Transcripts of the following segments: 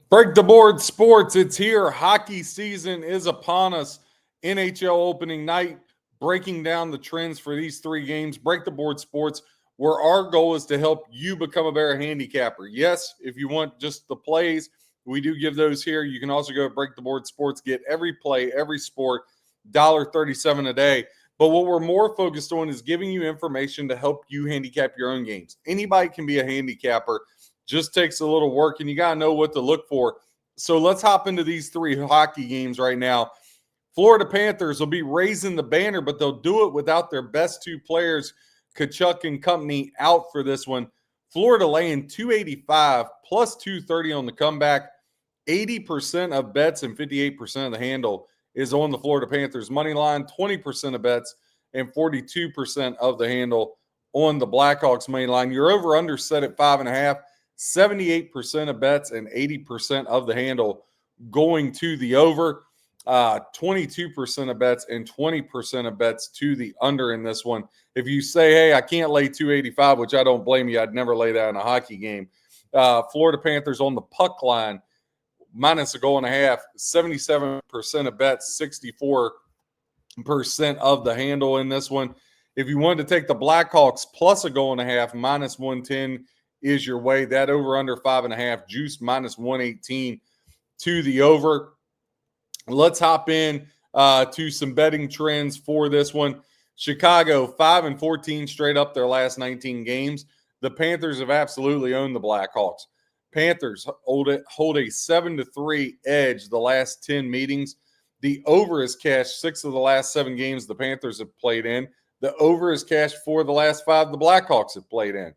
Break the board sports. It's here. Hockey season is upon us. NHL Opening Night, breaking down the trends for these three games. Break the board sports, where our goal is to help you become a better handicapper. Yes, if you want just the plays, we do give those here. You can also go to Break the Board Sports, get every play, every sport, $1.37 a day. But what we're more focused on is giving you information to help you handicap your own games. Anybody can be a handicapper. Just takes a little work, and you got to know what to look for. So let's hop into these three hockey games right now. Florida Panthers will be raising the banner, but they'll do it without their best two players, Kachuk and company, out for this one. Florida laying 285 plus 230 on the comeback. 80% of bets and 58% of the handle is on the Florida Panthers money line. 20% of bets and 42% of the handle on the Blackhawks money line. Your over-under set at 5.5. 78% of bets and 80% of the handle going to the over. 22% of bets and 20% of bets to the under in this one. If you say, hey, I can't lay 285, which I don't blame you, I'd never lay that in a hockey game. Florida Panthers on the puck line, minus a goal and a half, 77% of bets, 64% of the handle in this one. If you wanted to take the Blackhawks plus a goal and a half, minus 110 is your way. That over under 5.5, juice minus 118 to the over. Let's hop in to some betting trends for this one. Chicago 5-14 straight up their last 19 games. The Panthers have absolutely owned the Blackhawks. Panthers hold a 7-3 edge the last 10 meetings. The over is cashed 6 of the last 7 games the Panthers have played in. The over is cashed 4 of the last 5 the Blackhawks have played in.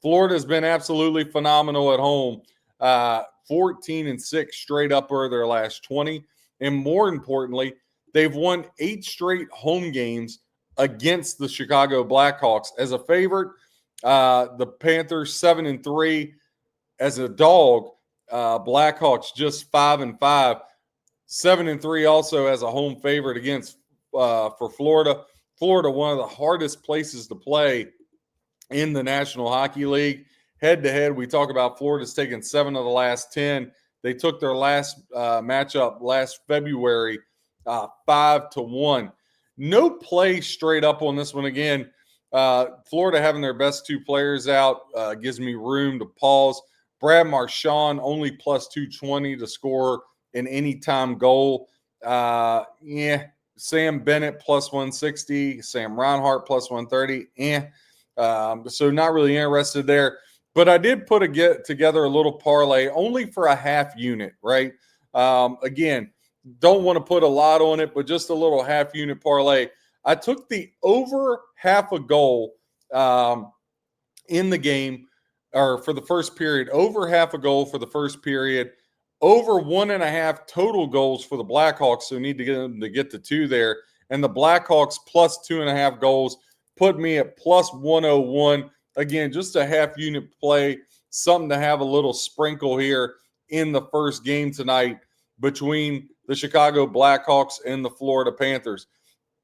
Florida has been absolutely phenomenal at home. 14-6 straight up over their last 20. And more importantly, they've won 8 straight home games against the Chicago Blackhawks. As a favorite, the Panthers 7-3. As a dog, Blackhawks just 5-5. 7-3 also as a home favorite against for Florida. Florida, one of the hardest places to play in the National Hockey League. Head-to-head, we talk about Florida's taken 7 of the last 10. They took their last matchup last February 5-1. No play straight up on this one again. Florida having their best 2 players out gives me room to pause. Brad Marchand only plus 220 to score an anytime goal. Sam Bennett plus 160. Sam Reinhart plus 130. So not really interested there. But I did put together a little parlay only for a half unit, right? Again, don't want to put a lot on it, but just a little half unit parlay. I took the over half a goal in the game, or for the first period, over half a goal for the first period, over 1.5 total goals for the Blackhawks, so need to get them to get to 2 there. And the Blackhawks plus 2.5 goals put me at plus 101. Again, just a half unit play, something to have a little sprinkle here in the first game tonight between the Chicago Blackhawks and the Florida Panthers.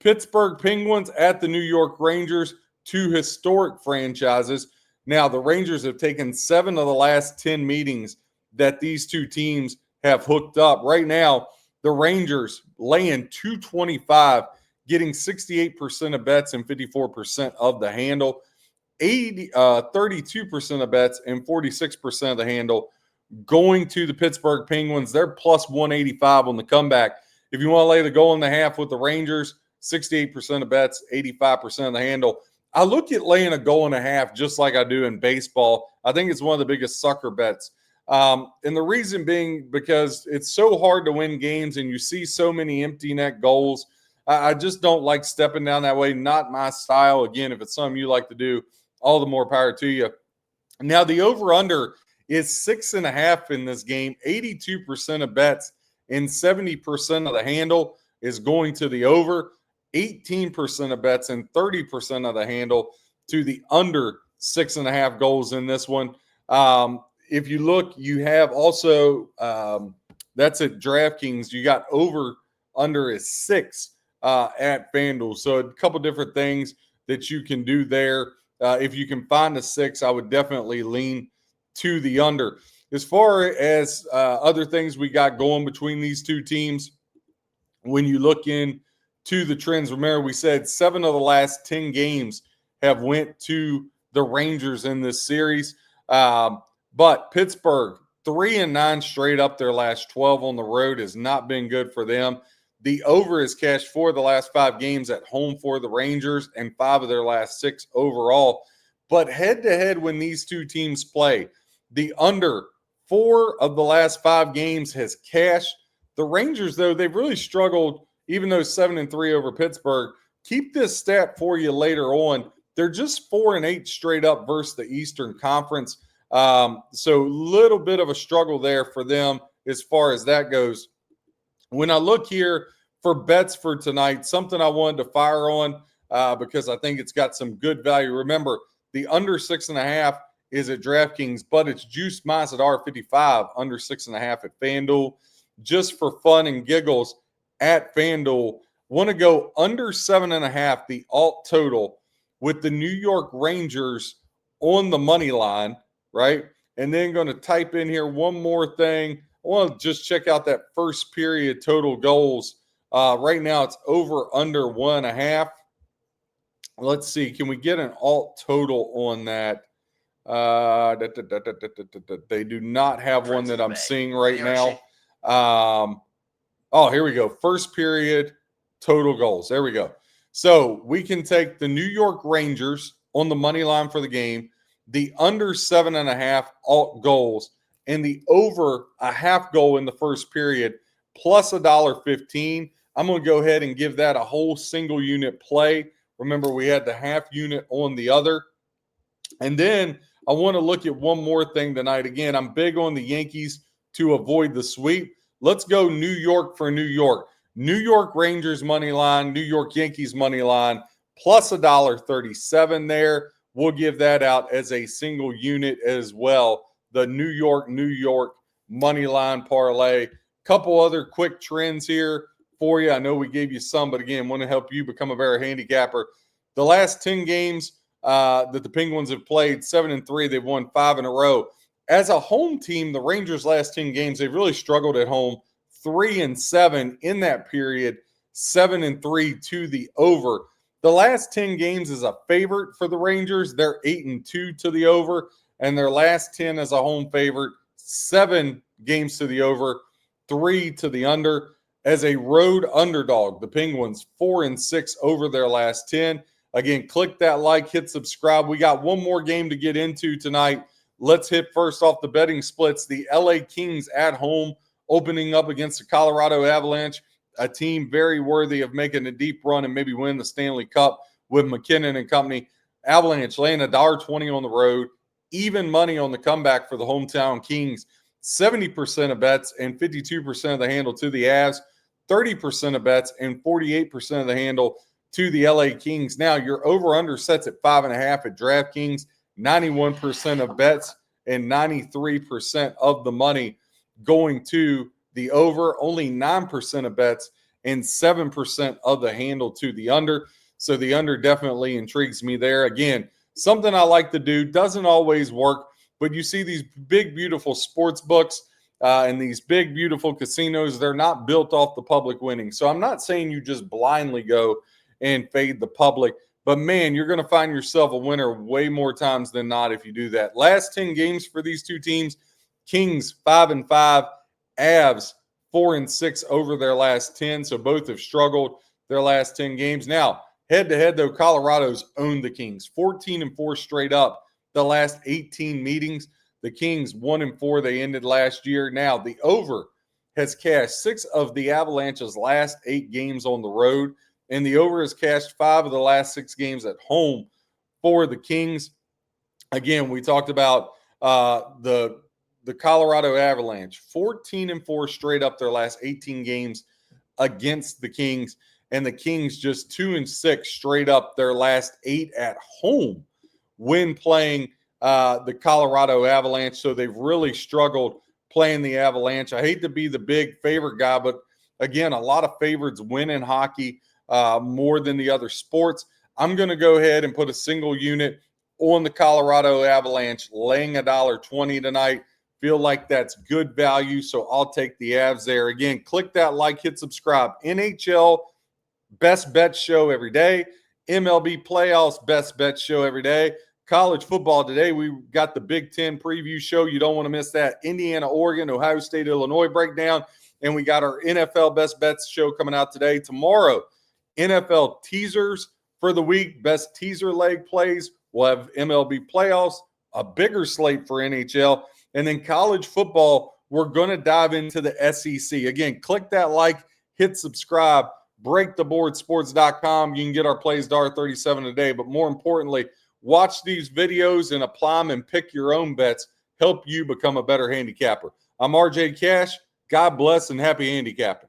Pittsburgh Penguins at the New York Rangers, 2 historic franchises. Now, the Rangers have taken 7 of the last 10 meetings that these 2 teams have hooked up. Right now, the Rangers laying 225, getting 68% of bets and 54% of the handle. 32% of bets and 46% of the handle going to the Pittsburgh Penguins. They're plus 185 on the comeback. If you want to lay the goal and a half with the Rangers, 68% of bets, 85% of the handle. I look at laying a goal and a half just like I do in baseball. I think it's one of the biggest sucker bets. And the reason being because it's so hard to win games and you see so many empty net goals. I just don't like stepping down that way. Not my style. Again, if it's something you like to do, all the more power to you. Now, the over-under is 6.5 in this game. 82% of bets and 70% of the handle is going to the over. 18% of bets and 30% of the handle to the under 6.5 goals in this one. If you look, you have also, that's at DraftKings. You got over-under is 6 at FanDuel. So a couple different things that you can do there. If you can find a 6, I would definitely lean to the under. as far as other things we got going between these two teams, when you look into the trends, remember we said 7 of the last 10 games have went to the Rangers in this series. But Pittsburgh, 3-9 straight up their last 12 on the road has not been good for them. The over is cashed for the last 5 games at home for the Rangers and 5 of their last 6 overall. But head-to-head when these two teams play, the under 4 of the last 5 games has cashed. The Rangers, though, they've really struggled, even though 7-3 over Pittsburgh. Keep this stat for you later on. They're just 4-8 straight up versus the Eastern Conference. So a little bit of a struggle there for them as far as that goes. When I look here for bets for tonight, something I wanted to fire on because I think it's got some good value. Remember, the under 6.5 is at DraftKings, but it's juiced minus at R55, under 6.5 at FanDuel. Just for fun and giggles at FanDuel, want to go under 7.5, the alt total, with the New York Rangers on the money line, right? And then going to type in here one more thing. I want to just check out that first period total goals. Right now it's over under 1.5. Let's see. Can we get an alt total on that? They do not have one that I'm seeing right now. Here we go. First period total goals. There we go. So we can take the New York Rangers on the money line for the game, the under 7.5 alt goals, and the over a half goal in the first period, plus $1.15. I'm going to go ahead and give that a whole single unit play. Remember, we had the half unit on the other. And then I want to look at one more thing tonight. Again, I'm big on the Yankees to avoid the sweep. Let's go New York for New York. New York Rangers money line, New York Yankees money line, plus $1.37 there. We'll give that out as a single unit as well. The New York money line parlay. Couple other quick trends here for you. I know we gave you some, but again, want to help you become a better handicapper. The last 10 games that the Penguins have played, 7-3, they've won 5 in a row. As a home team, the Rangers' last 10 games, they've really struggled at home. 3-7 in that period, 7-3 to the over. The last 10 games is a favorite for the Rangers. They're 8-2 to the over, and their last 10 as a home favorite, 7 games to the over, 3 to the under. As a road underdog, the Penguins 4-6 over their last 10. Again, click that like, hit subscribe. We got one more game to get into tonight. Let's hit first off the betting splits. The LA Kings at home opening up against the Colorado Avalanche, a team very worthy of making a deep run and maybe win the Stanley Cup with McKinnon and company. Avalanche laying $1.20 on the road, even money on the comeback for the hometown Kings. 70% of bets and 52% of the handle to the Avs, 30% of bets and 48% of the handle to the LA Kings. Now, your over-under sets at 5.5 at DraftKings, 91% of bets and 93% of the money going to the over, only 9% of bets and 7% of the handle to the under. So the under definitely intrigues me there. Again, something I like to do, doesn't always work, but you see these big, beautiful sports books and these big, beautiful casinos, they're not built off the public winning. So I'm not saying you just blindly go and fade the public, but man, you're going to find yourself a winner way more times than not if you do that. Last 10 games for these two teams, Kings 5-5, Avs 4-6 over their last 10. So both have struggled their last 10 games. Now, head-to-head, though, Colorado's owned the Kings 14-4 straight up the last 18 meetings. The Kings 1-4, they ended last year. Now, the over has cashed 6 of the Avalanche's last 8 games on the road, and the over has cashed 5 of the last 6 games at home for the Kings. Again, we talked about the Colorado Avalanche, 14-4 straight up their last 18 games against the Kings, and the Kings just 2-6 straight up their last 8 at home when playing the Colorado Avalanche. So they've really struggled playing the Avalanche. I hate to be the big favorite guy, but again, a lot of favorites win in hockey more than the other sports. I'm going to go ahead and put a single unit on the Colorado Avalanche, laying $1.20 tonight. Feel like that's good value, so I'll take the Avs there. Again, click that like, hit subscribe. NHL best bet show every day. MLB playoffs best bet show every day. College football today, we got the Big Ten preview show. You don't want to miss that. Indiana, Oregon, Ohio State, Illinois breakdown. And we got our NFL best bets show coming out today. Tomorrow, NFL teasers for the week, best teaser leg plays. We'll have MLB playoffs, a bigger slate for NHL. And then college football, we're going to dive into the SEC. Again, click that like, hit subscribe, breaktheboardsports.com. You can get our plays $1.37 a day. But more importantly, watch these videos and apply them and pick your own bets. Help you become a better handicapper. I'm RJ Cash. God bless and happy handicapping.